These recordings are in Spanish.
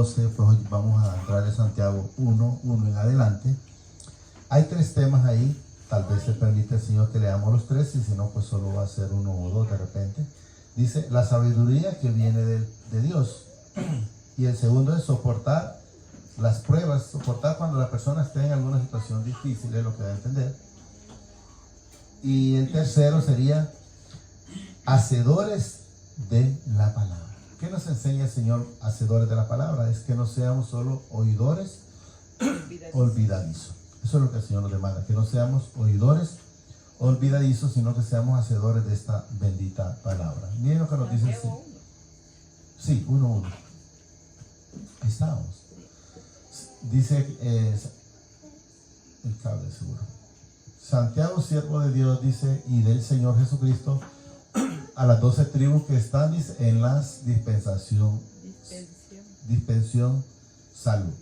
12, pues hoy vamos a entrar en Santiago 1 en adelante. Hay 3 temas ahí, tal vez se permite el Señor que leamos los 3, y si no, pues solo va a ser 1 o 2 de repente. Dice, la sabiduría que viene de Dios. Y el segundo es soportar las pruebas, soportar cuando la persona esté en alguna situación difícil, es lo que va a entender. Y el tercero sería hacedores de la palabra. ¿Qué nos enseña el Señor, hacedores de la palabra? Es que no seamos solo oidores olvidadizos. Eso es lo que el Señor nos demanda, que no seamos oidores olvidadizos, sino que seamos hacedores de esta bendita palabra. Miren lo que nos dice. Sí, 1:1. Ahí estamos. Dice el cable seguro. Santiago, siervo de Dios, dice, y del Señor Jesucristo, a las 12 tribus que están, dice, en las dispensión salud.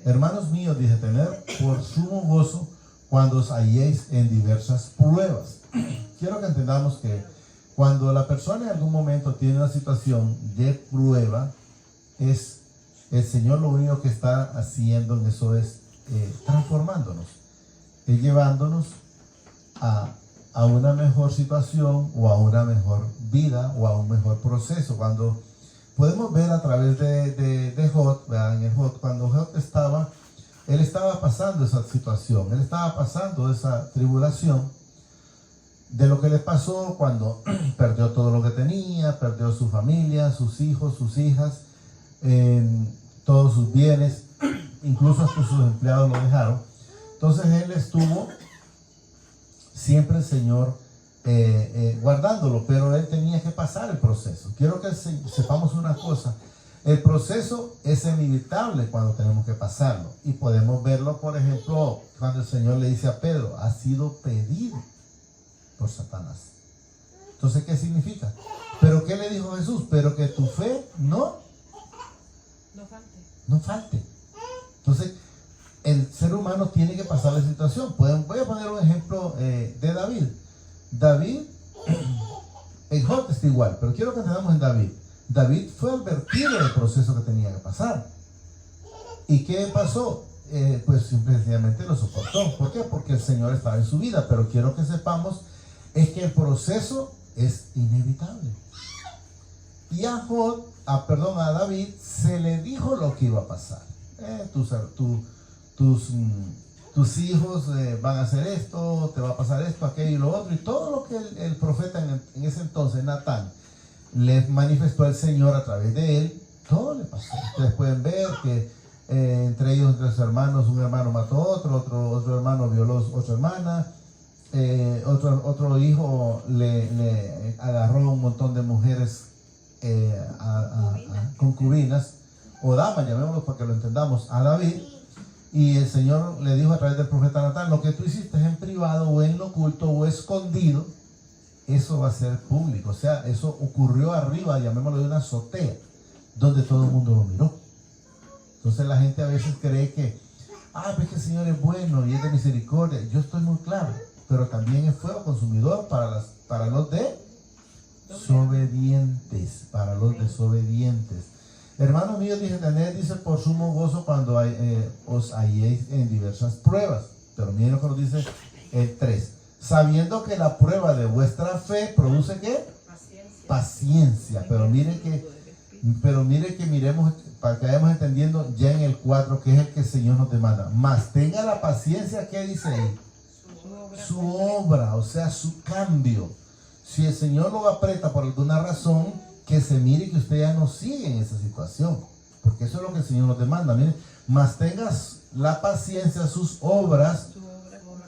Hermanos míos, dice, tener por sumo gozo cuando os halléis en diversas pruebas. Quiero que entendamos que cuando la persona en algún momento tiene una situación de prueba, es el Señor lo único que está haciendo en eso es transformándonos, es llevándonos a una mejor situación o a una mejor vida o a un mejor proceso. Cuando podemos ver a través de Job, en el Job, cuando Job él estaba pasando esa situación, él estaba pasando esa tribulación de lo que le pasó cuando perdió todo lo que tenía, perdió su familia, sus hijos, sus hijas, todos sus bienes, incluso hasta sus empleados lo dejaron. Entonces él estuvo siempre el Señor guardándolo, pero él tenía que pasar el proceso. Quiero que sepamos una cosa: el proceso es inevitable cuando tenemos que pasarlo, y podemos verlo, por ejemplo, cuando el Señor le dice a Pedro, ha sido pedido por Satanás. Entonces, ¿qué significa? ¿Pero qué le dijo Jesús? Pero que tu fe no falte. Entonces, el ser humano tiene que pasar la situación. Voy a poner un ejemplo de David. David, en Job está igual, pero quiero que entendamos en David. David fue advertido del proceso que tenía que pasar. ¿Y qué pasó? Pues simplemente lo soportó. ¿Por qué? Porque el Señor estaba en su vida. Pero quiero que sepamos es que el proceso es inevitable. Y a David se le dijo lo que iba a pasar. Tus hijos van a hacer esto, te va a pasar esto, aquello y lo otro. Y todo lo que el profeta en ese entonces, Natán, le manifestó al Señor a través de él, todo le pasó. Ustedes pueden ver que entre sus hermanos, un hermano mató a otro hermano violó a otra hermana, otro hijo le agarró un montón de mujeres concubinas, o damas, llamémoslo para que lo entendamos, a David. Y el Señor le dijo a través del profeta Natán, lo que tú hiciste en privado o en lo oculto o escondido, eso va a ser público. O sea, eso ocurrió arriba, llamémoslo, de una azotea, donde todo el mundo lo miró. Entonces la gente a veces cree que, pues que el Señor es bueno y es de misericordia. Yo estoy muy claro, pero también es fuego consumidor para los desobedientes, para los desobedientes. Hermanos míos, dice por sumo gozo cuando os halléis en diversas pruebas. Pero miren lo que nos dice el 3. Sabiendo que la prueba de vuestra fe produce ¿qué? Paciencia. Pero mire que miremos, para que vayamos entendiendo ya en el 4, que es el que el Señor nos demanda. Mas tenga la paciencia, ¿qué dice ahí? Su obra, o sea, su cambio. Si el Señor lo aprieta por alguna razón, que se mire que usted ya no sigue en esa situación, porque eso es lo que el Señor nos demanda. Mire, mas tengas la paciencia, sus obras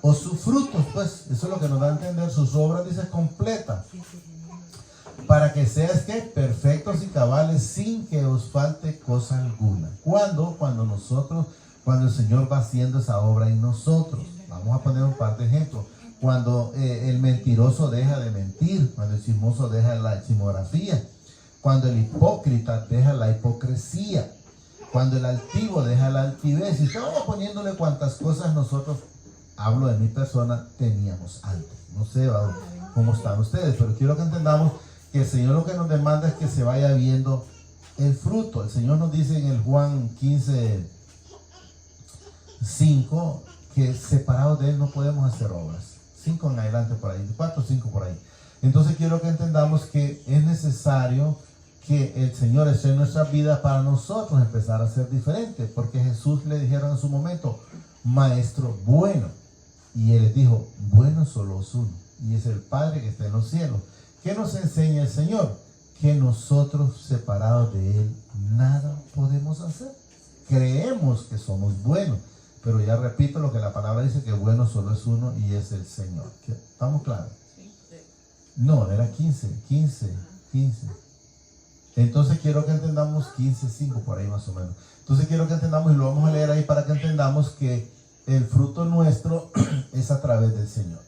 o sus frutos, pues eso es lo que nos da a entender. Sus obras, dice, completa, para que seas ¿qué? Perfectos y cabales, sin que os falte cosa alguna. Cuando el Señor va haciendo esa obra en nosotros. Vamos a poner un par de ejemplos. Cuando el mentiroso deja de mentir, cuando el chismoso deja la chismografía, cuando el hipócrita deja la hipocresía, cuando el altivo deja la altivez. Y usted vaya poniéndole cuantas cosas nosotros, hablo de mi persona, teníamos antes. No sé cómo están ustedes, pero quiero que entendamos que el Señor lo que nos demanda es que se vaya viendo el fruto. El Señor nos dice en el Juan 15:5 que separados de Él no podemos hacer obras. 5 en adelante por ahí, 4 o 5 por ahí. Entonces quiero que entendamos que es necesario que el Señor esté en nuestra vida para nosotros empezar a ser diferentes, porque Jesús le dijeron en su momento, Maestro bueno, y Él les dijo, bueno solo es uno, y es el Padre que está en los cielos. ¿Qué nos enseña el Señor? Que nosotros separados de Él nada podemos hacer. Creemos que somos buenos, pero ya repito lo que la palabra dice, que bueno solo es uno y es el Señor. ¿Estamos claros? No, era 15. Entonces quiero que entendamos 15:5 por ahí más o menos. Entonces quiero que entendamos, y lo vamos a leer ahí para que entendamos que el fruto nuestro es a través del Señor.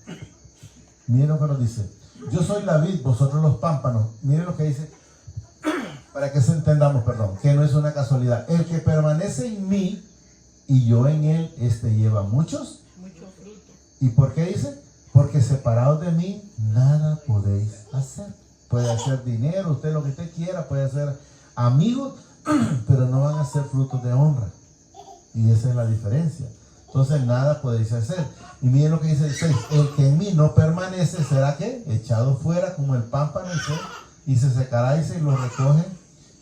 Miren lo que nos dice. Yo soy la vid, vosotros los pámpanos. Miren lo que dice, para que se entendamos, que no es una casualidad. El que permanece en mí y yo en él, lleva mucho fruto. ¿Y por qué dice? Porque separados de mí, nada podéis hacer. Puede hacer dinero, usted lo que usted quiera, puede hacer amigos, pero no van a ser frutos de honra. Y esa es la diferencia. Entonces nada podéis hacer. Y miren lo que dice el 6. El que en mí no permanece, ¿será qué? Echado fuera como el pámpano y se secará, y se lo recogen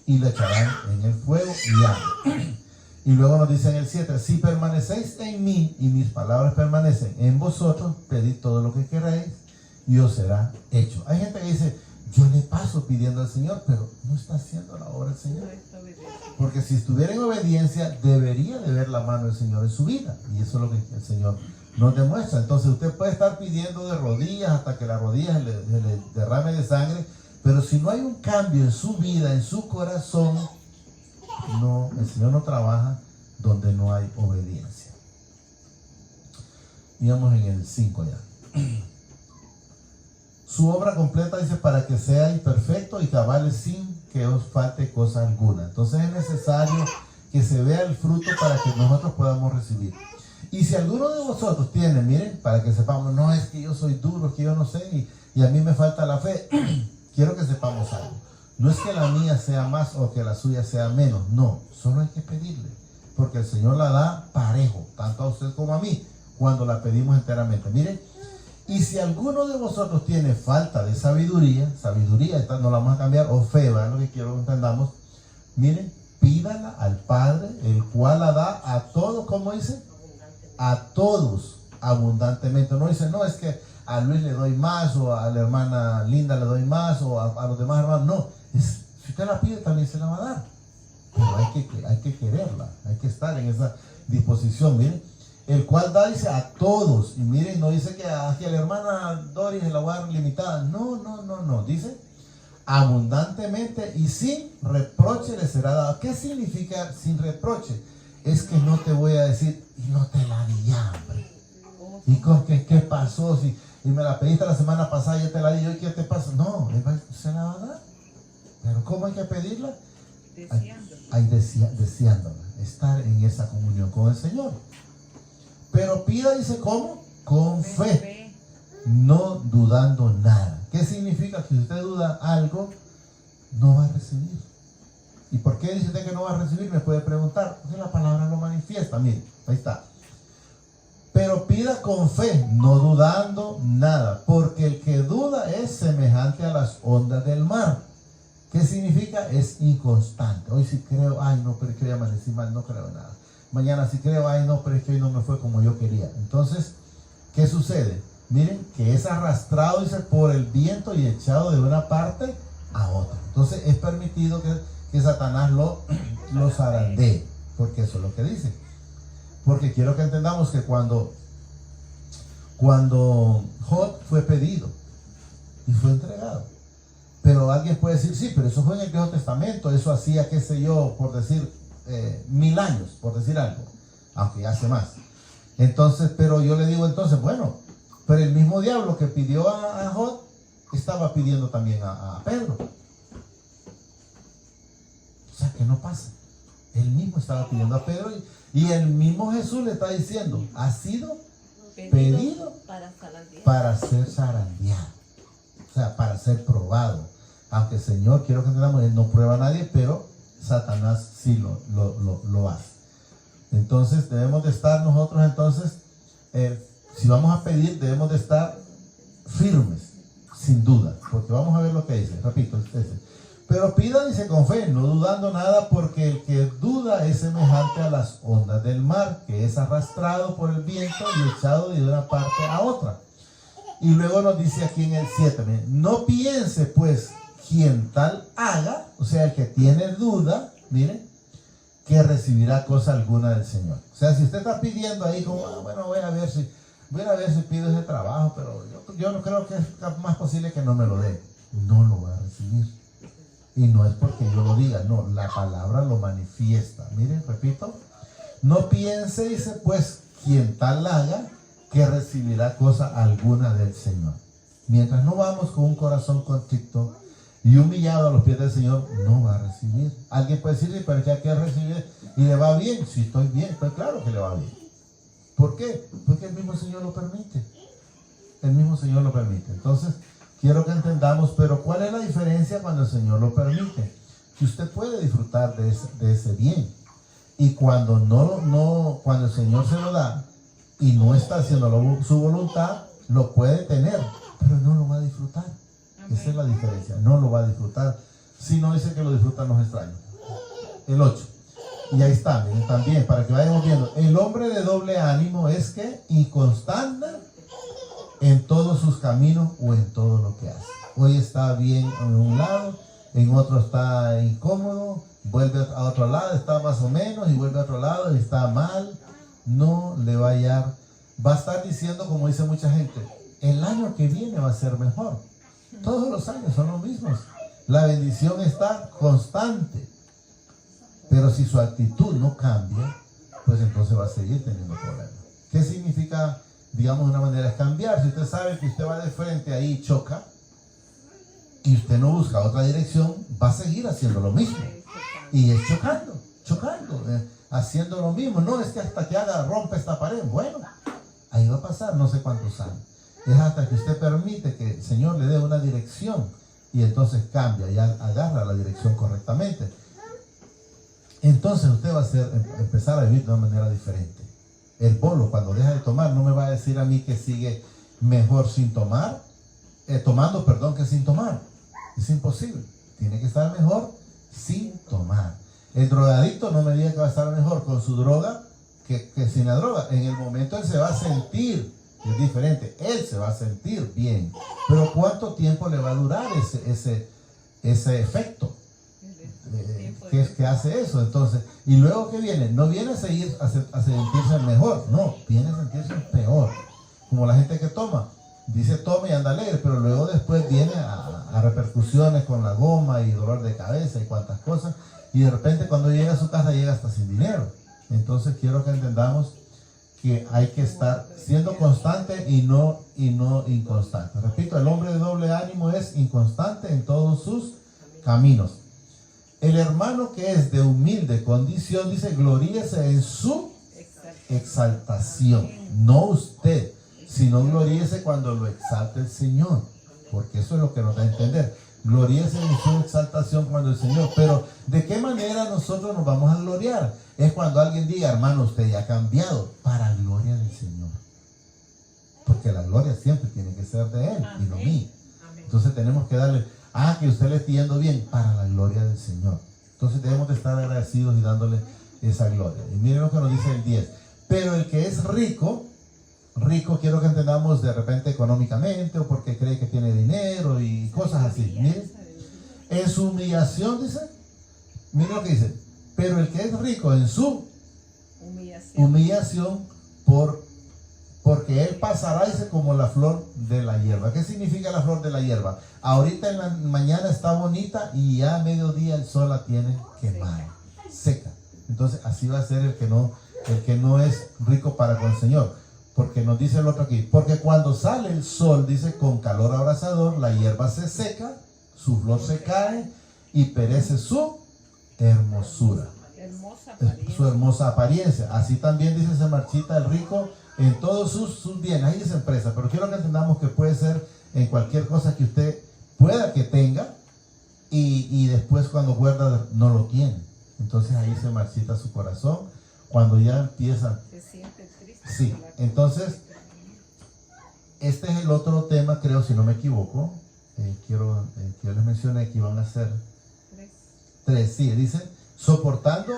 y lo echarán en el fuego y arde. Y luego nos dice en el 7, si permanecéis en mí y mis palabras permanecen en vosotros, pedid todo lo que queráis y os será hecho. Hay gente que dice, yo le paso pidiendo al Señor, pero no está haciendo la obra del Señor. Porque si estuviera en obediencia, debería de ver la mano del Señor en su vida. Y eso es lo que el Señor nos demuestra. Entonces usted puede estar pidiendo de rodillas hasta que la rodilla le derrame de sangre, pero si no hay un cambio en su vida, en su corazón, no, el Señor no trabaja donde no hay obediencia. Íbamos en el 5 ya. Su obra completa dice para que seáis perfectos y cabales sin que os falte cosa alguna. Entonces es necesario que se vea el fruto para que nosotros podamos recibir. Y si alguno de vosotros tiene, miren, para que sepamos, no es que yo soy duro, es que yo no sé y a mí me falta la fe. Quiero que sepamos algo. No es que la mía sea más o que la suya sea menos, no, solo hay que pedirle, porque el Señor la da parejo, tanto a usted como a mí, cuando la pedimos enteramente. Miren, y si alguno de vosotros tiene falta de sabiduría, esta no la vamos a cambiar, o fe, ¿verdad? Lo que quiero que entendamos, miren, pídala al Padre, el cual la da a todos, ¿cómo dice? A todos abundantemente. No dice, no, es que a Luis le doy más, o a la hermana Linda le doy más, o a los demás hermanos, no. Si usted la pide, también se la va a dar. Pero hay que quererla, hay que estar en esa disposición. Miren, el cual da, dice, a todos. Y miren, no dice que a la hermana Doris se la va a dar limitada. No. Dice, abundantemente y sin reproche le será dado. ¿Qué significa sin reproche? Es que no te voy a decir, y no te la di ya, hombre. ¿Y con qué pasó? Y me la pediste la semana pasada, yo te la di, ¿y qué te pasa? No, se la va a dar. Pero ¿cómo hay que pedirla? Deseándola, estar en esa comunión con el Señor. Pero pida, dice, ¿cómo? Con fe, no dudando nada. ¿Qué significa? Que si usted duda algo, no va a recibir. ¿Y por qué dice usted que no va a recibir? Me puede preguntar. Porque la palabra lo manifiesta. Mire, ahí está. Pero pida con fe, no dudando nada, porque el que duda es semejante a las ondas del mar. ¿Qué significa? Es inconstante. Hoy sí creo, ay no, pero es que hoy amanecí mal, no creo nada. Mañana sí creo, ay no, pero es que hoy no me fue como yo quería. Entonces, ¿qué sucede? Miren, que es arrastrado, dice, por el viento y echado de una parte a otra. Entonces es permitido que Satanás lo zarandee, porque eso es lo que dice. Porque quiero que entendamos que cuando Job fue pedido y fue entregado, pero alguien puede decir, sí, pero eso fue en el Viejo Testamento, eso hacía, qué sé yo, por decir 1000 años, por decir algo, aunque ya hace más. Entonces, pero yo le digo entonces, bueno, pero el mismo diablo que pidió a Job estaba pidiendo también a Pedro. O sea, que no pasa. Él mismo estaba pidiendo a Pedro y el mismo Jesús le está diciendo, ha sido pedido para ser zarandeado. O sea, para ser probado. Aunque el Señor, quiero que entendamos, Él no prueba a nadie, pero Satanás sí lo hace. Entonces debemos de estar nosotros, si vamos a pedir, debemos de estar firmes, sin duda, porque vamos a ver lo que dice, repito, pero pida, dice, con fe, no dudando nada, porque el que duda es semejante a las ondas del mar, que es arrastrado por el viento y echado de una parte a otra. Y luego nos dice aquí en el 7, no piense pues quien tal haga, o sea, el que tiene duda, miren, que recibirá cosa alguna del Señor. O sea, si usted está pidiendo ahí como, bueno, voy a ver si pido ese trabajo, pero yo no creo que es más posible que no me lo dé. No lo va a recibir. Y no es porque yo lo diga, no, la palabra lo manifiesta. Miren, repito, no piense, dice, pues, quien tal haga, que recibirá cosa alguna del Señor. Mientras no vamos con un corazón contrito y humillado a los pies del Señor, no va a recibir. Alguien puede decir, pero ya que recibir y le va bien. Si estoy bien, pues claro que le va bien. ¿Por qué? Porque el mismo Señor lo permite. El mismo Señor lo permite. Entonces, quiero que entendamos, pero ¿cuál es la diferencia cuando el Señor lo permite? Que usted puede disfrutar de ese bien. Y cuando cuando el Señor se lo da y no está haciendo su voluntad, lo puede tener, pero no lo va a disfrutar. Esa es la diferencia, no lo va a disfrutar. Si no dice que lo disfrutan los extraños. El 8. Y ahí está, miren, también, para que vayamos viendo. El hombre de doble ánimo es que inconstante en todos sus caminos o en todo lo que hace. Hoy está bien en un lado, en otro está incómodo, vuelve a otro lado, está más o menos, y vuelve a otro lado y está mal. No le va a hallar. Va a estar diciendo, como dice mucha gente, el año que viene va a ser mejor. Todos los años son los mismos. La bendición está constante. Pero si su actitud no cambia, pues entonces va a seguir teniendo problemas. ¿Qué significa, digamos, una manera de cambiar? Si usted sabe que usted va de frente ahí y choca, y usted no busca otra dirección, va a seguir haciendo lo mismo. Y es chocando, haciendo lo mismo. No es que hasta que rompa esta pared. Bueno, ahí va a pasar no sé cuántos años. Es hasta que usted permite que el Señor le dé una dirección y entonces cambia y agarra la dirección correctamente. Entonces usted va a empezar a vivir de una manera diferente. El bolo, cuando deja de tomar, no me va a decir a mí que sigue mejor sin tomar, tomando, que sin tomar. Es imposible. Tiene que estar mejor sin tomar. El drogadicto no me diga que va a estar mejor con su droga que sin la droga. En el momento él se va a sentir, es diferente, él se va a sentir bien. Pero ¿cuánto tiempo le va a durar ese efecto? Que hace eso. Entonces, y luego ¿qué viene? No viene a seguir a sentirse mejor, no, viene a sentirse peor. Como la gente que toma, dice toma y anda alegre, pero luego después viene a repercusiones con la goma y dolor de cabeza y cuantas cosas, y de repente cuando llega a su casa llega hasta sin dinero. Entonces quiero que entendamos que hay que estar siendo constante y no inconstante. Repito, el hombre de doble ánimo es inconstante en todos sus caminos. El hermano que es de humilde condición, dice, gloríese en su exaltación. No usted, sino gloríese cuando lo exalte el Señor. Porque eso es lo que nos da a entender. Gloríese en su exaltación cuando el Señor. Pero, ¿de qué manera nosotros nos vamos a gloriar? Es cuando alguien diga, hermano, usted ya ha cambiado, para gloria del Señor. Porque la gloria siempre tiene que ser de Él y no mía. Entonces tenemos que darle, que usted le esté yendo bien, para la gloria del Señor. Entonces debemos de estar agradecidos y dándole esa gloria. Y miren lo que nos dice el 10. Pero el que es rico, quiero que entendamos de repente económicamente o porque cree que tiene dinero y cosas así. Miren, en su humillación dice, miren lo que dice, pero el que es rico en su humillación porque él pasará, dice, como la flor de la hierba. ¿Qué significa la flor de la hierba? Ahorita en la mañana está bonita y ya a mediodía el sol la tiene quemada, seca. Entonces así va a ser el que no es rico para con el Señor. Porque nos dice el otro aquí, porque cuando sale el sol, dice, con calor abrasador, la hierba se seca, su flor se cae y perece su hermosura. Su hermosa apariencia. Así también dice, se marchita el rico en todos sus bienes. Ahí dice empresa, pero quiero que entendamos que puede ser en cualquier cosa que usted pueda que tenga y después cuando guarda no lo tiene. Entonces ahí se marchita su corazón. Cuando ya empieza... Se siente triste. Sí, entonces, este es el otro tema, creo, si no me equivoco. Quiero que yo les mencioné que iban a ser 3. Sí, dice, soportando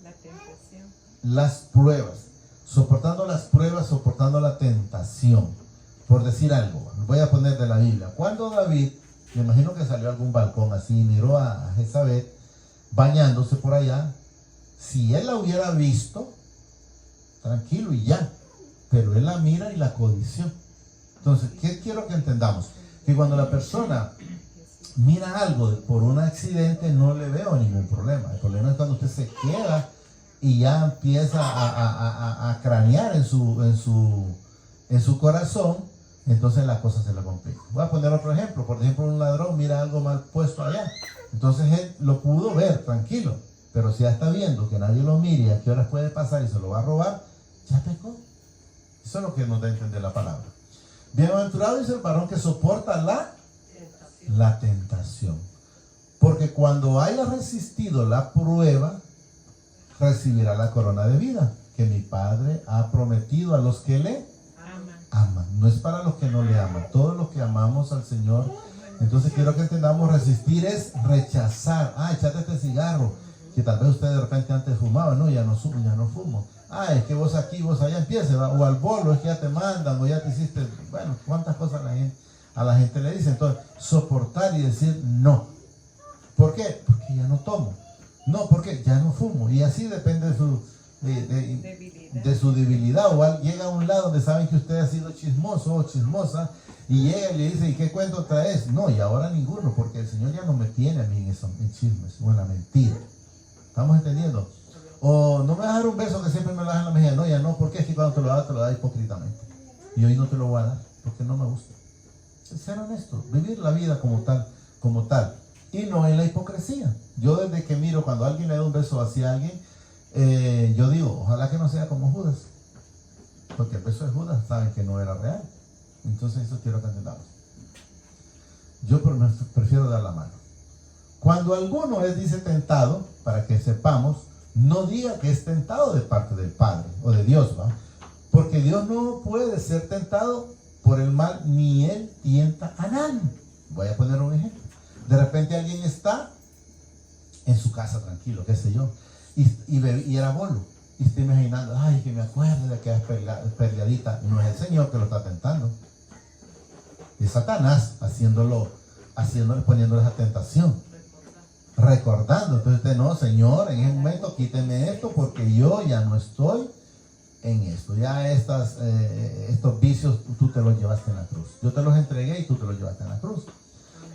la tentación. las pruebas. Soportando las pruebas, soportando la tentación. Por decir algo, voy a poner de la Biblia. Cuando David, me imagino que salió a algún balcón así y miró a Jezabel bañándose por allá, si él la hubiera visto, tranquilo y ya, pero él la mira y la codició. Entonces, ¿qué quiero que entendamos? Que cuando la persona mira algo por un accidente, no le veo ningún problema. El problema es cuando usted se queda y ya empieza a cranear en su corazón, entonces la cosa se le complica. Voy a poner otro ejemplo. Por ejemplo, un ladrón mira algo mal puesto allá. Entonces él lo pudo ver tranquilo, pero si ya está viendo que nadie lo mire y a qué horas puede pasar y se lo va a robar, ya pecó. Eso es lo que nos da a entender la palabra. Bienaventurado es el varón que soporta la tentación. Porque cuando haya resistido la prueba, recibirá la corona de vida que mi Padre ha prometido a los que le aman. No es para los que no le aman, todos los que amamos al Señor. Entonces quiero que entendamos, resistir es rechazar. Echate este cigarro, que tal vez usted de repente antes fumaba. No, ya no fumo. Es que vos aquí, vos allá empiece, ¿va? O al bolo, es que ya te mandan, o ya te hiciste, bueno, cuántas cosas a la gente le dice. Entonces, soportar y decir no. ¿Por qué? Porque ya no tomo. No, porque ya no fumo. Y así depende de su debilidad. O llega a un lado donde saben que usted ha sido chismoso o chismosa, y llega y le dice, ¿y qué cuento traes? No, y ahora ninguno, porque el Señor ya no me tiene a mí en chismes o en la mentira. ¿Estamos entendiendo? O no me vas a dar un beso que siempre me lo das en la mejilla. No, ya no, porque es que cuando te lo da hipócritamente. Y hoy no te lo voy a dar, porque no me gusta. Ser honesto, vivir la vida como tal. Y no en la hipocresía. Yo desde que miro cuando alguien le da un beso hacia alguien, yo digo, ojalá que no sea como Judas. Porque el beso de Judas saben que no era real. Entonces eso quiero que entendamos. Yo prefiero dar la mano. Cuando alguno dice tentado, para que sepamos, no diga que es tentado de parte del Padre o de Dios, ¿va? Porque Dios no puede ser tentado por el mal, ni Él tienta a nadie. Voy a poner un ejemplo. De repente alguien está en su casa tranquilo, qué sé yo, y era bolo. Y está imaginando, que me acuerdo de aquella peleadita. No es el Señor que lo está tentando. Es Satanás poniéndole esa tentación. Recordando. Entonces usted, no, Señor, en ese momento quíteme esto porque yo ya no estoy en esto. Ya estos vicios tú te los llevaste en la cruz. Yo te los entregué y tú te los llevaste en la cruz.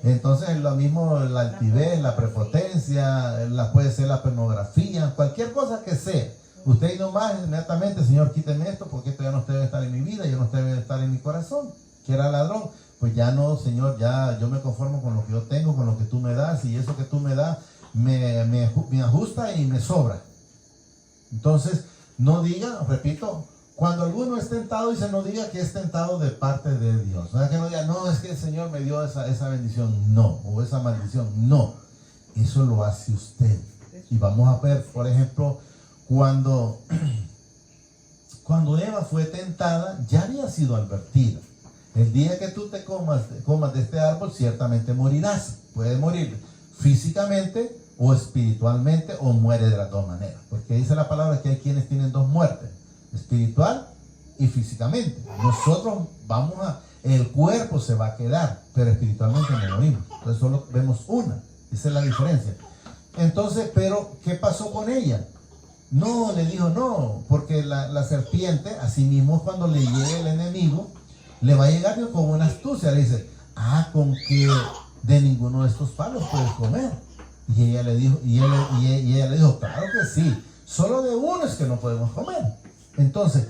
Entonces lo mismo la altivez, la prepotencia, puede ser la pornografía, cualquier cosa que sea. Usted nomás inmediatamente, Señor, quíteme esto porque esto ya no debe estar en mi vida, ya no debe estar en mi corazón. Que era ladrón. Pues ya no, Señor, ya yo me conformo con lo que yo tengo, con lo que tú me das, y eso que tú me das me ajusta y me sobra. Entonces, no diga, repito, cuando alguno es tentado, dice, no diga que es tentado de parte de Dios. No es que no diga, no, es que el Señor me dio esa bendición, no, o esa maldición, no. Eso lo hace usted. Y vamos a ver, por ejemplo, cuando Eva fue tentada, ya había sido advertida. El día que tú te comas de este árbol, ciertamente morirás. Puedes morir físicamente o espiritualmente, o muere de las dos maneras. Porque dice la palabra que hay quienes tienen dos muertes, espiritual y físicamente. Nosotros el cuerpo se va a quedar, pero espiritualmente no morimos. Entonces solo vemos una. Esa es la diferencia. Entonces, pero ¿qué pasó con ella? No, le dijo no, porque la serpiente, así mismo cuando le llegue el enemigo, le va a llegar con una astucia. Le dice, con que de ninguno de estos palos puedes comer. Y ella le dijo, claro que sí, solo de uno es que no podemos comer. Entonces,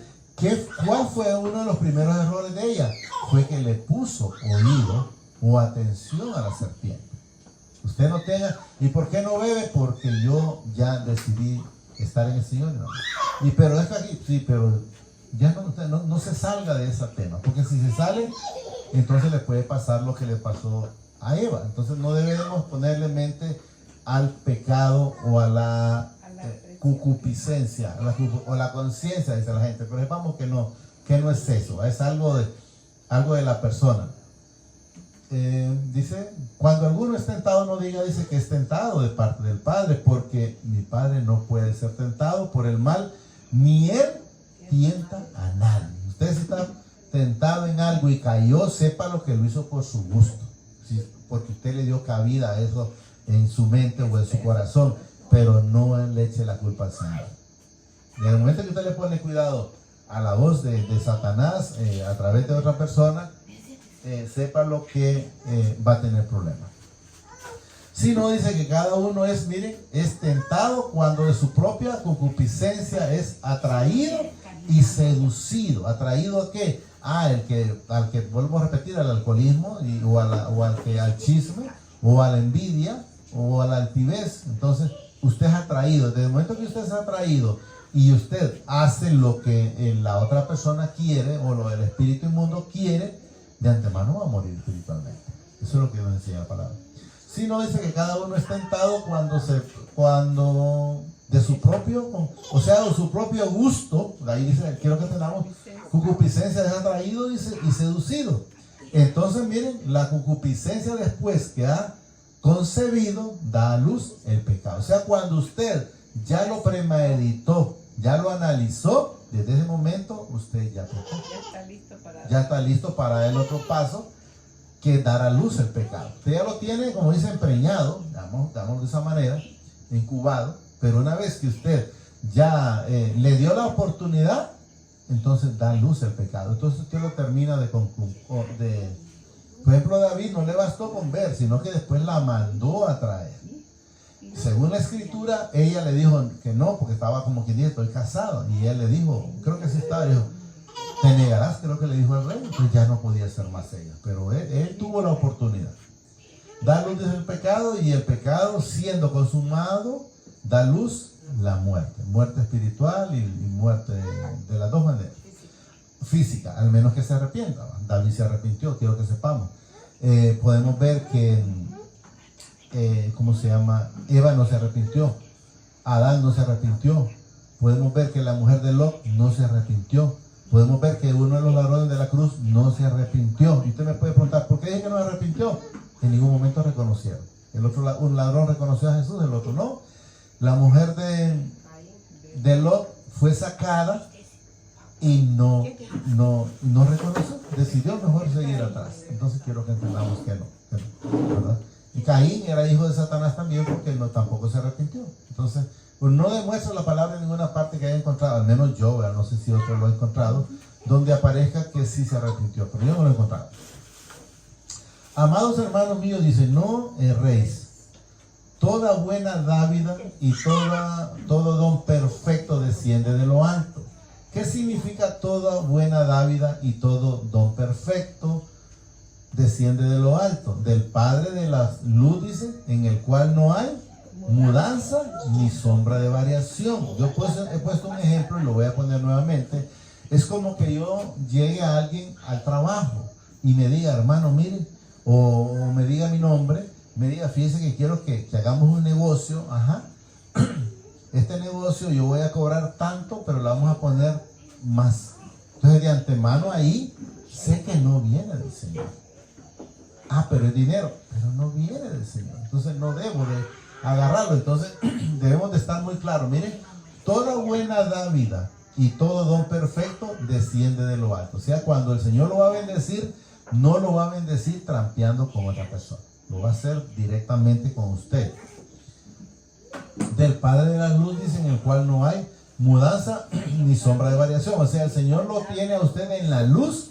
¿cuál fue uno de los primeros errores de ella? Fue que le puso oído o atención a la serpiente. Usted no tenga, ¿y por qué no bebe? Porque yo ya decidí estar en el Señor. ¿No? Pero es que aquí, sí, pero ya no se salga de ese tema, porque si se sale, entonces le puede pasar lo que le pasó a Eva. Entonces no debemos ponerle mente al pecado o a la presión. concupiscencia o la conciencia, dice la gente, pero sepamos que no es eso, es algo de la persona. Dice, cuando alguno es tentado, no diga, dice, que es tentado de parte del Padre, porque mi Padre no puede ser tentado por el mal, ni Él tienta a nadie. Usted, si está tentado en algo y cayó, sepa lo que lo hizo por su gusto, ¿sí? Porque usted le dio cabida a eso en su mente o en su corazón, pero no le eche la culpa al Señor. Y en el momento que usted le pone cuidado a la voz de Satanás a través de otra persona, sepa lo que va a tener problemas. Si no, dice que cada uno es tentado cuando de su propia concupiscencia es atraído y seducido. ¿Atraído a qué? Al que vuelvo a repetir, al alcoholismo o al chisme o a la envidia o a la altivez. Entonces usted es atraído. Desde el momento que usted es atraído y usted hace lo que la otra persona quiere o lo del espíritu inmundo quiere, de antemano va a morir espiritualmente. Eso es lo que nos enseña la palabra. Si no, dice que cada uno es tentado cuando de su propio, o sea, de su propio gusto, ahí dice, quiero que tengamos concupiscencia, es atraído y seducido. Entonces, miren, la concupiscencia, después que ha concebido, da a luz el pecado. O sea, cuando usted ya lo premeditó, ya lo analizó, desde ese momento usted ya pecó. Ya está listo para el otro paso, que es dar a luz el pecado. Usted ya lo tiene, como dice, empreñado, digamos de esa manera, incubado, pero una vez que usted ya le dio la oportunidad, entonces da a luz el pecado. Entonces usted lo termina por ejemplo, David no le bastó con ver, sino que después la mandó a traer. Según la escritura, ella le dijo que no, porque estaba como quien dice, estoy casado. Y él le dijo, creo que sí estaba, dijo, te negarás, creo que le dijo el rey. Entonces ya no podía ser más ella. Pero él tuvo la oportunidad. Da luz el pecado, y el pecado, siendo consumado, da luz la muerte. Muerte espiritual y muerte de las dos maneras. Física, al menos que se arrepienta. David se arrepintió, quiero que sepamos. Podemos ver que Eva no se arrepintió, Adán no se arrepintió. Podemos ver que la mujer de Lot no se arrepintió. Podemos ver que uno de los ladrones de la cruz no se arrepintió. Y usted me puede preguntar, ¿por qué dije que no se arrepintió? En ningún momento reconocieron. Un ladrón reconoció a Jesús, el otro no. La mujer de Lot fue sacada y no reconoció, decidió mejor seguir atrás. Entonces quiero que entendamos que no, ¿verdad? Y Caín era hijo de Satanás también, porque tampoco se arrepintió. Entonces, pues no demuestra la palabra en ninguna parte que haya encontrado, al menos yo, ¿verdad? No sé si otro lo ha encontrado, donde aparezca que sí se arrepintió, pero yo no lo he encontrado. Amados hermanos míos, dice, no erréis. Toda buena dávida y todo don perfecto desciende de lo alto. ¿Qué significa toda buena dávida y todo don perfecto? Desciende de lo alto, del Padre de la luz, dice, en el cual no hay mudanza ni sombra de variación. Yo he puesto un ejemplo y lo voy a poner nuevamente. Es como que yo llegue a alguien al trabajo y me diga, hermano, mire, o me diga mi nombre, me diga, fíjese que quiero que hagamos un negocio, este negocio yo voy a cobrar tanto, pero le vamos a poner más. Entonces de antemano ahí sé que no viene del Señor. Pero es dinero, pero no viene del Señor. Entonces no debo de agarrarlo. Entonces debemos de estar muy claros. Miren, toda buena dávida y todo don perfecto desciende de lo alto. O sea, cuando el Señor lo va a bendecir, no lo va a bendecir trampeando con otra persona. Lo va a hacer directamente con usted. Del Padre de la luz, dice, en el cual no hay mudanza ni sombra de variación. O sea, el Señor lo tiene a usted en la luz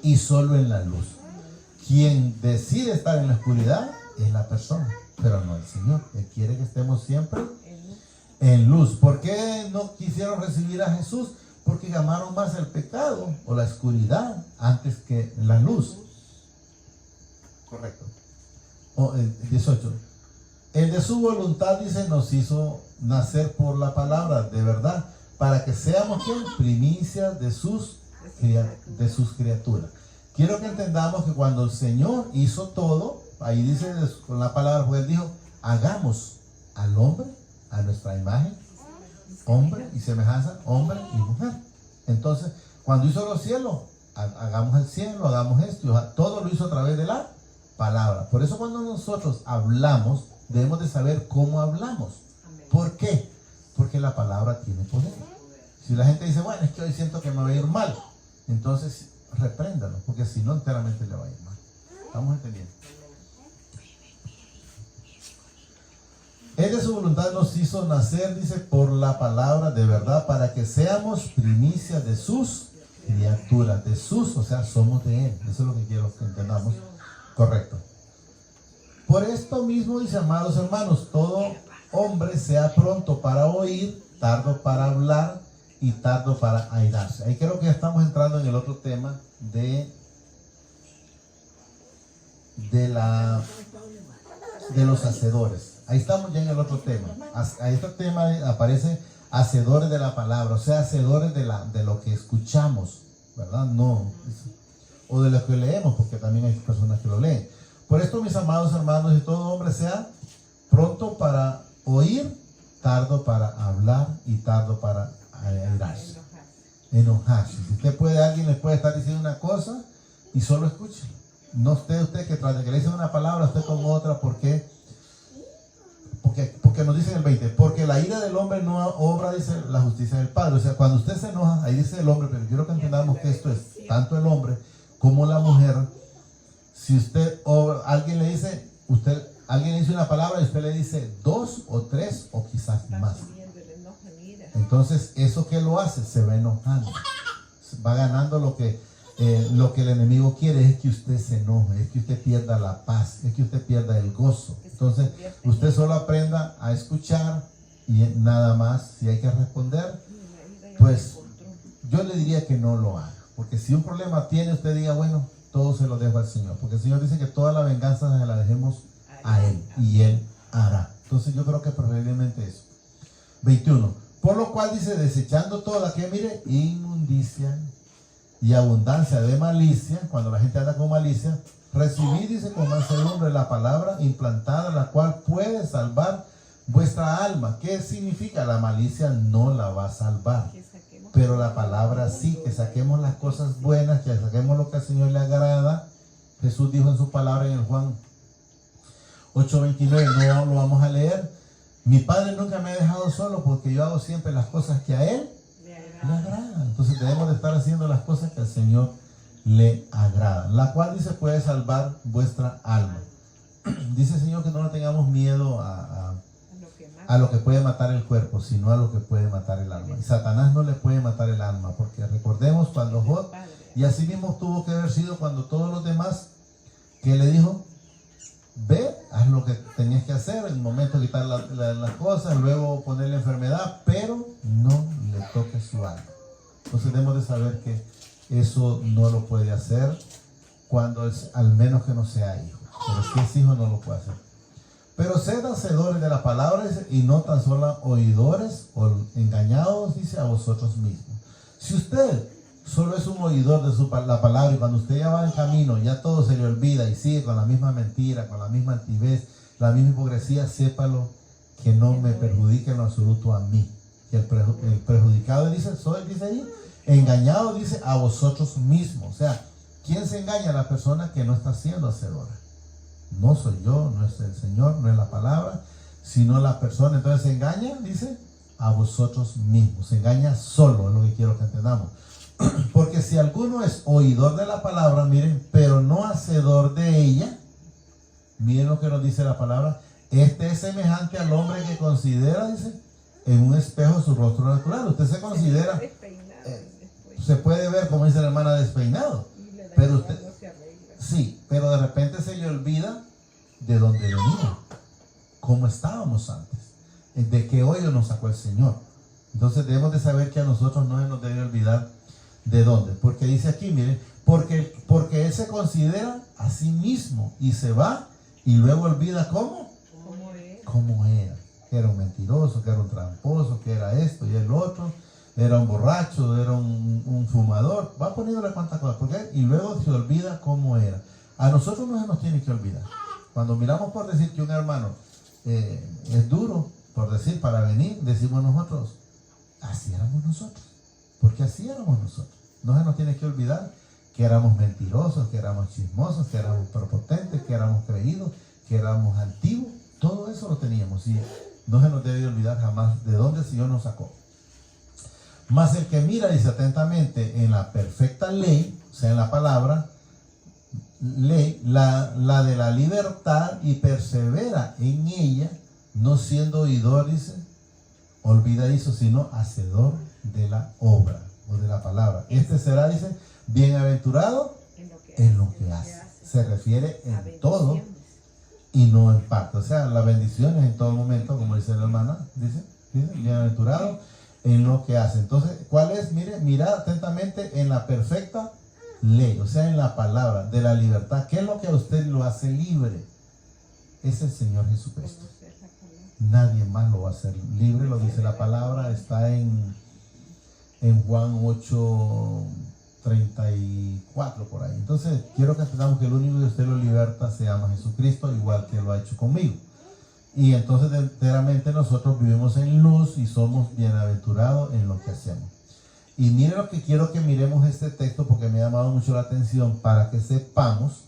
y solo en la luz. Quien decide estar en la oscuridad es la persona, pero no el Señor. Él quiere que estemos siempre en luz. ¿Por qué no quisieron recibir a Jesús? Porque amaron más el pecado o la oscuridad antes que la luz. Correcto. 18. El de su voluntad, dice, nos hizo nacer por la palabra de verdad, para que seamos primicias de sus criaturas. Quiero que entendamos que cuando el Señor hizo todo, ahí dice con la palabra, pues Él dijo, hagamos. al hombre a nuestra imagen, hombre y semejanza, hombre y mujer. Entonces, cuando hizo los cielos, hagamos el cielo, hagamos esto, todo lo hizo a través de la palabra. Por eso cuando nosotros hablamos, debemos de saber cómo hablamos. ¿Por qué? Porque la palabra tiene poder. Si la gente dice, bueno, es que hoy siento que me va a ir mal, entonces repréndalo, porque si no, enteramente le va a ir mal. ¿Estamos entendiendo? Él de su voluntad nos hizo nacer, dice, por la palabra de verdad, para que seamos primicias de sus criaturas, de sus, o sea, somos de Él. Eso es lo que quiero que entendamos. Correcto. Por esto mismo, dice, amados hermanos, todo hombre sea pronto para oír, tardo para hablar y tardo para airarse. Ahí creo que ya estamos entrando en el otro tema de los hacedores. Ahí estamos ya en el otro tema. A este tema aparece hacedores de la palabra, o sea, hacedores de lo que escuchamos, ¿verdad? No, o de lo que leemos, porque también hay personas que lo leen. Por esto, mis amados hermanos, y todo hombre sea pronto para oír, tardo para hablar y tardo para airarse, enojarse. Si usted puede, alguien le puede estar diciendo una cosa y solo escuche. No usted que trate que le dice una palabra, usted con otra, porque nos dice en el 20, porque la ira del hombre no obra, dice, la justicia del Padre. O sea, cuando usted se enoja, ahí dice el hombre, pero quiero que entendamos que esto es tanto el hombre como la mujer. Si usted, o alguien le dice, alguien le dice una palabra y usted le dice dos o tres o quizás más. Entonces, ¿eso qué lo hace? Se va enojando. Va ganando lo que el enemigo quiere, es que usted se enoje, es que usted pierda la paz, es que usted pierda el gozo. Entonces, usted solo aprenda a escuchar y nada más. Si hay que responder, pues yo le diría que no lo haga. Porque si un problema tiene, usted diga, bueno, todo se lo dejo al Señor. Porque el Señor dice que toda la venganza se la dejemos a Él y Él hará. Entonces yo creo que preferiblemente eso. 21. Por lo cual dice, desechando toda, que mire, inmundicia y abundancia de malicia, cuando la gente anda con malicia, recibid, dice, con mansedumbre la palabra implantada, la cual puede salvar vuestra alma. ¿Qué significa? La malicia no la va a salvar, pero la palabra sí, que saquemos las cosas buenas, que saquemos lo que al Señor le agrada. Jesús dijo en su palabra en el Juan 8:29, no lo vamos a leer. Mi Padre nunca me ha dejado solo, porque yo hago siempre las cosas que a Él le agrada. Entonces debemos de estar haciendo las cosas que al Señor le agrada, la cual dice puede salvar vuestra alma. Dice el Señor que no le tengamos miedo a lo que puede matar el cuerpo, sino a lo que puede matar el alma. Y Satanás no le puede matar el alma, porque recordemos cuando Job, y así mismo tuvo que haber sido cuando todos los demás, que le dijo, ve, haz lo que tenías que hacer, en el momento de quitar las cosas, luego poner la enfermedad, pero no le toque su alma. Entonces debemos de saber que eso no lo puede hacer cuando es, al menos que no sea hijo. Pero si es hijo no lo puede hacer. Pero sed hacedores de la palabra, dice, y no tan solo oidores o engañados, dice, a vosotros mismos. Si usted solo es un oidor de la palabra, y cuando usted ya va en camino, ya todo se le olvida y sigue con la misma mentira, con la misma altivez, la misma hipocresía, sépalo que no me perjudique en lo absoluto a mí. Y el perjudicado dice ahí, engañado, dice, a vosotros mismos. O sea, ¿quién se engaña? La persona que no está siendo hacedora. No soy yo, no es el Señor, no es la palabra, sino la persona. Entonces se engaña, dice, a vosotros mismos. Se engaña solo, es lo que quiero que entendamos. Porque si alguno es oidor de la palabra, miren, pero no hacedor de ella, miren lo que nos dice la palabra, este es semejante al hombre que considera, dice, en un espejo su rostro natural. Usted se considera, se puede ver, como dice la hermana, despeinado, pero usted, sí, pero de repente se le olvida de dónde venía, cómo estábamos antes, de qué hoyo nos sacó el Señor. Entonces debemos de saber que a nosotros no se nos debe olvidar de dónde, porque dice aquí, miren, porque él se considera a sí mismo y se va y luego olvida cómo era, que era un mentiroso, que era un tramposo, que era esto y el otro, era un borracho, era un fumador, va poniéndole cuantas cosas, porque y luego se olvida cómo era. A nosotros no se nos tiene que olvidar. Cuando miramos por decir que un hermano es duro, por decir, para venir, decimos nosotros, así éramos nosotros, porque así éramos nosotros. No se nos tiene que olvidar que éramos mentirosos, que éramos chismosos, que éramos prepotentes, que éramos creídos, que éramos altivos. Todo eso lo teníamos y no se nos debe olvidar jamás de dónde el Señor nos sacó. Mas el que mira, dice, atentamente en la perfecta ley, o sea, en la palabra, ley, la de la libertad, y persevera en ella, no siendo oidor, dice, olvidadizo, sino hacedor de la obra o de la palabra. Este será, dice, bienaventurado en lo que hace. Se refiere en todo y no en parte. O sea, las bendiciones en todo momento, como dice la hermana, dice bienaventurado en lo que hace. Entonces, ¿cuál es? Mire, mirad atentamente en la perfecta ley, o sea, en la palabra de la libertad. ¿Qué es lo que a usted lo hace libre? Es el Señor Jesucristo. Nadie más lo va a hacer libre, lo dice la palabra, está en Juan 8:34 por ahí. Entonces, quiero que entendamos que el único que usted lo liberta se llama Jesucristo, igual que lo ha hecho conmigo. Y entonces, enteramente nosotros vivimos en luz y somos bienaventurados en lo que hacemos. Y mire lo que quiero que miremos este texto, porque me ha llamado mucho la atención, para que sepamos.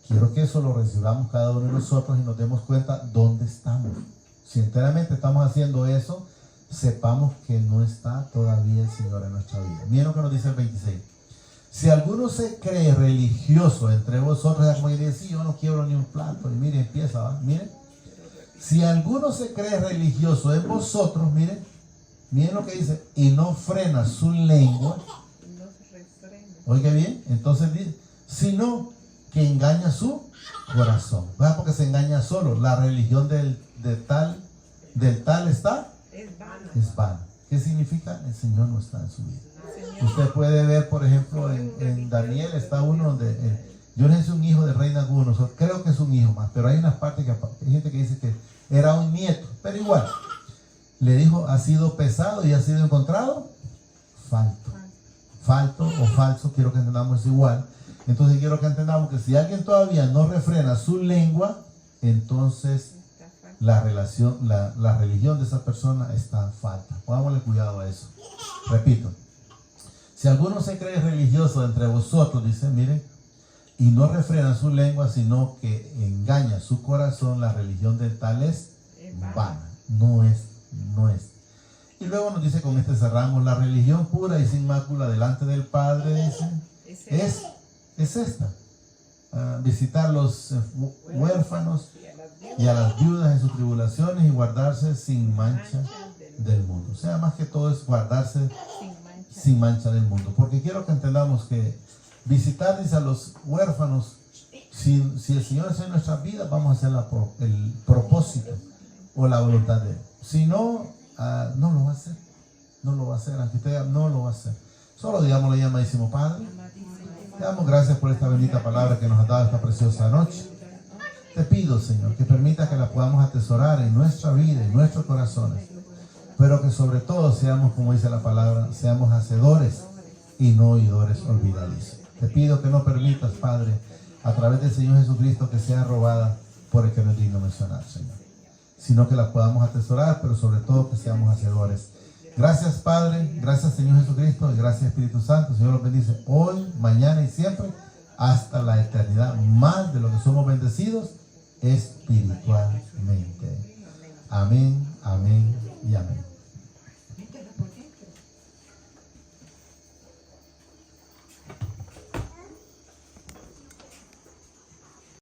Quiero que eso lo recibamos cada uno de nosotros y nos demos cuenta dónde estamos. Si enteramente estamos haciendo eso, sepamos que no está todavía el Señor en nuestra vida. Miren lo que nos dice el 26. Si alguno se cree religioso entre vosotros, ya como dice, sí, yo no quiero ni un plato. Y mire, empieza, ¿va? Miren. Si alguno se cree religioso en vosotros, miren lo que dice, y no frena su lengua. Oiga bien, entonces dice, sino que engaña su corazón. ¿Verdad? Porque se engaña solo. La religión del tal está es vana. ¿Qué significa? El Señor no está en su vida. Usted puede ver, por ejemplo, en Daniel está uno donde yo no sé si es un hijo de Reina Guno, creo que es un hijo más, pero hay unas partes que hay gente que dice que era un nieto, pero igual le dijo, ha sido pesado y ha sido encontrado falto o falso. Quiero que entendamos es igual. Entonces quiero que entendamos que si alguien todavía no refrena su lengua, entonces la religión de esa persona está en falta. Pongámosle cuidado a eso. Repito, si alguno se cree religioso entre vosotros, dice, miren, y no refrena su lengua, sino que engaña su corazón, la religión del tal es vana. No es. Y luego nos dice, con este cerramos, la religión pura y sin mácula delante del Padre, dice, es esta. Visitar los huérfanos y a las viudas en sus tribulaciones y guardarse sin mancha del mundo. O sea, más que todo es guardarse sin mancha del mundo. Porque quiero que entendamos que visitar, dice, a los huérfanos, si el Señor es en nuestras vidas, vamos a hacer el propósito o la voluntad de Él. Si no, no lo va a hacer. No lo va a hacer. Aunque usted diga, no lo va a hacer. Solo digamos, le llamadísimo Padre. Te damos gracias por esta bendita palabra que nos ha dado esta preciosa noche. Te pido, Señor, que permita que la podamos atesorar en nuestra vida, en nuestros corazones. Pero que sobre todo seamos, como dice la palabra, seamos hacedores y no oidores olvidadizos. Te pido que no permitas, Padre, a través del Señor Jesucristo, que sea robada por el que no es digno mencionar, Señor. Sino que la podamos atesorar, pero sobre todo que seamos hacedores. Gracias, Padre. Gracias, Señor Jesucristo. Y gracias, Espíritu Santo. Señor los bendice hoy, mañana y siempre, hasta la eternidad. Más de lo que somos bendecidos espiritualmente. Amén, amén y amén.